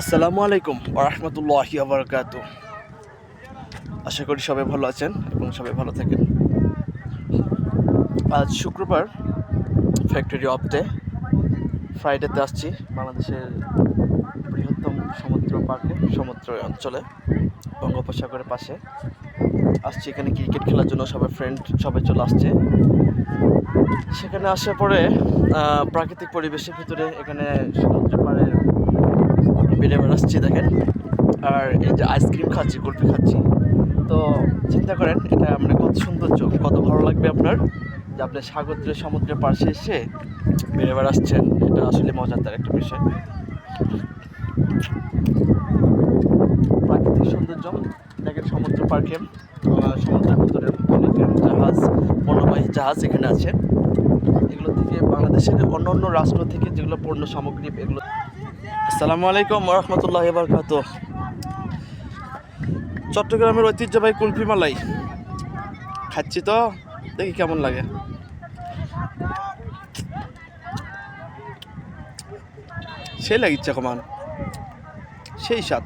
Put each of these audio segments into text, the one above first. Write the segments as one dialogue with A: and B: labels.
A: আসসালামু আলাইকুম ওরহমতুল্লাহি ওয়াবারাকাতুহু। আশা করি সবাই ভালো আছেন এবং সবাই ভালো থাকেন। আজ শুক্রবার, ফ্যাক্টরি অফ ডে। ফ্রাইডেতে আসছি বাংলাদেশের বৃহত্তম সমুদ্র পার্কে, সমুদ্র অঞ্চলে, বঙ্গোপসাগরের পাশে আসছি। এখানে ক্রিকেট খেলার জন্য সবাই চলে আসছে। সেখানে আসার পরে প্রাকৃতিক পরিবেশের ভিতরে এখানে সমুদ্রের পাড়ের বেড়ে বেড়াচ্ছি দেখেন। আর এই যে আইসক্রিম খাচ্ছি, কুলফি খাচ্ছি, তো চিন্তা করেন এটা মানে কত সৌন্দর্য, কত ভালো লাগবে আপনার যে আপনি সমুদ্রের পাশে এসে বেড়ে বেড়াচ্ছেন। এটা আসলে মজাদার একটা বিষয়। প্রাকৃতিক সৌন্দর্য দেখেন সমুদ্র পার্কে, সমুদ্রের ভিতরে অনেক পণ্যবাহী জাহাজ এখানে আছে। এগুলো থেকে বাংলাদেশের অন্য রাষ্ট্র থেকে যেগুলো পণ্য সামগ্রী এগুলো। আসসালামু আলাইকুম ওরহমতুল্লাহি ওয়াবারাকাতুহু। চট্টগ্রামের ঐতিহ্যবাহী কুলফি মালাই খাচ্ছি, তো দেখি কেমন লাগে। সেই লাগিচ্ছে কমান, সেই স্বাদ।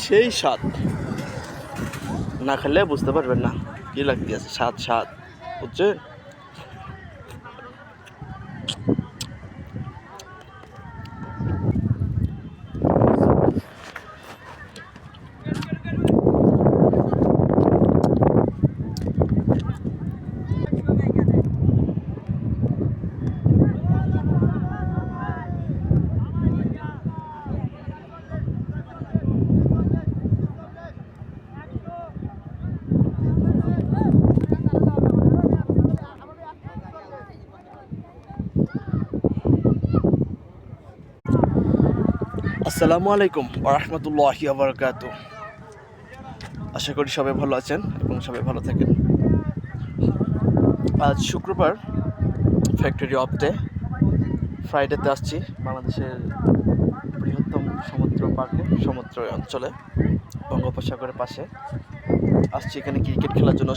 A: সেই স্বাদ না খেলে বুঝতে পারবেন না কি লাগতেছে। স্বাদ বুঝছেন? আসসালামু আলাইকুম ওরহমতুল্লাহি ওয়াবারাকাতুহু। আশা করি সবাই ভালো আছেন এবং সবাই ভালো থাকেন। আজ শুক্রবার, ফ্যাক্টরি অফ ডে। ফ্রাইডেতে আসছি বাংলাদেশের বৃহত্তম সমুদ্র পার্কে, সমুদ্র অঞ্চলে, বঙ্গোপসাগরের পাশে আসছি। এখানে ক্রিকেট খেলার জন্য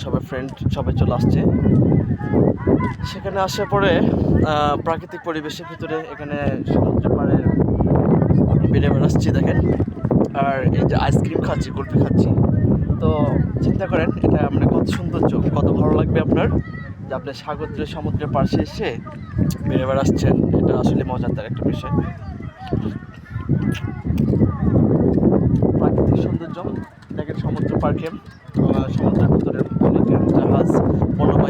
A: সবাই চলে আসছে। সেখানে আসার পরে প্রাকৃতিক পরিবেশের ভিতরে এখানে সমুদ্রের পাড়ের বেড়ে বেড়াচ্ছি দেখেন। আর এই যে আইসক্রিম খাচ্ছি, কুলফি খাচ্ছি, তো চিন্তা করেন এটা মানে কত সৌন্দর্য, কত ভালো লাগবে আপনার যে আপনি সমুদ্রের পাশে এসে বেড়ে বেড়াচ্ছেন। এটা আসলে মজাদার একটা বিষয়। প্রাকৃতিক সৌন্দর্য দেখেন সমুদ্র পার্কে, সমুদ্রের ভিতরে অনেক জাহাজ, পণ্যবাহী